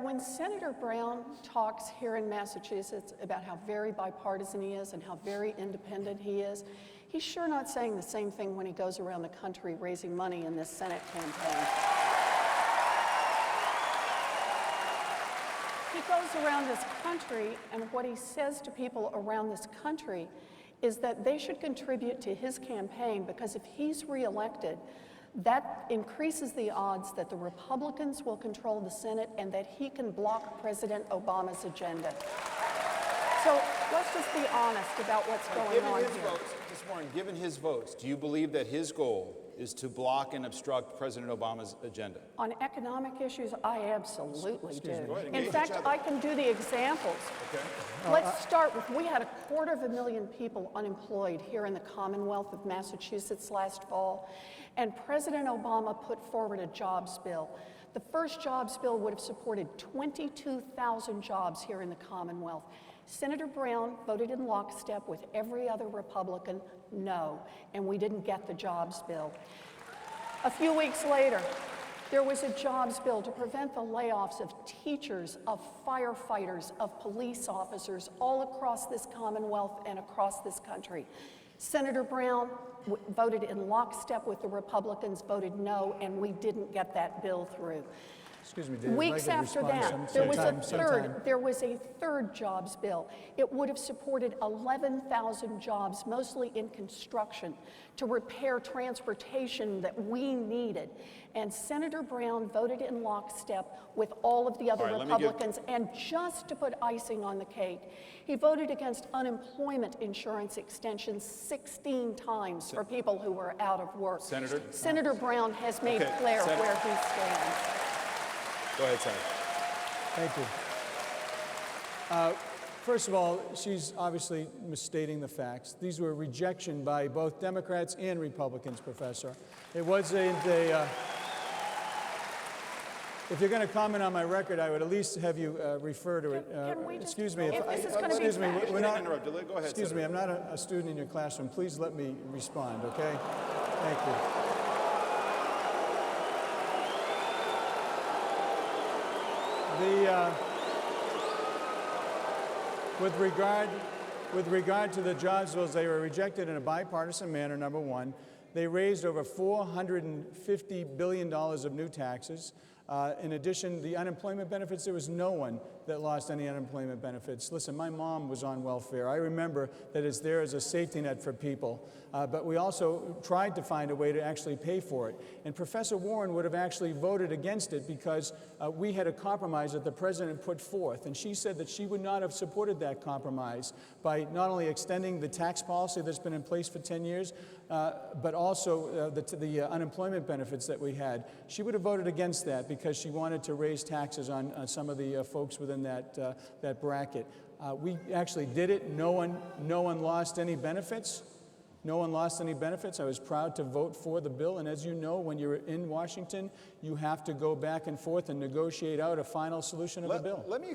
When Senator Brown talks here in Massachusetts about how very bipartisan he is and how very independent he is, he's sure not saying the same thing when he goes around the country raising money in this Senate campaign. He goes around this country, and what he says to people around this country is that they should contribute to his campaign, because if he's reelected, that increases the odds that the Republicans will control the Senate and that he can block President Obama's agenda. So let's just be honest about what's going on here. Ms. Warren, given his votes, do you believe that his goal is to block and obstruct President Obama's agenda? On economic issues, I absolutely do. In fact, I can do the examples. Okay. Let's start with, we had 250,000 people unemployed here in the Commonwealth of Massachusetts last fall, and President Obama put forward a jobs bill. The first jobs bill would have supported 22,000 jobs here in the Commonwealth. Senator Brown voted in lockstep with every other Republican, no, and we didn't get the jobs bill. A few weeks later, there was a jobs bill to prevent the layoffs of teachers, of firefighters, of police officers all across this Commonwealth and across this country. Senator Brown voted in lockstep with the Republicans, voted no, and we didn't get that bill through. Excuse me, David. Weeks after that, there was a third jobs bill. It would have supported 11,000 jobs, mostly in construction, to repair transportation that we needed. And Senator Brown voted in lockstep with all of the other Republicans. And just to put icing on the cake, he voted against unemployment insurance extensions 16 times for people who were out of work. Senator Brown has made clear where he stands. Go ahead, Senator. Thank you. First of all, she's obviously misstating the facts. These were rejection by both Democrats and Republicans, Professor. It wasn't a... if you're going to comment on my record, I would at least have you refer to it. Excuse me. Excuse me. We're not interrupted. Go ahead. Excuse me. I'm not a student in your classroom. Please let me respond, okay? Thank you. With regard to the jobs bills, they were rejected in a bipartisan manner, number one. They raised over $450 billion of new taxes. In addition, the unemployment benefits, there was no one that lost any unemployment benefits. Listen, my mom was on welfare. I remember that it's there as a safety net for people. But we also tried to find a way to actually pay for it. And Professor Warren would have actually voted against it because we had a compromise that the president put forth. And she said that she would not have supported that compromise by not only extending the tax policy that's been in place for 10 years, but also the unemployment benefits that we had. She would have voted against that because she wanted to raise taxes on some of the folks within that bracket. We actually did it. No one lost any benefits. No one lost any benefits. I was proud to vote for the bill. And as you know, when you're in Washington, you have to go back and forth and negotiate out a final solution of the bill.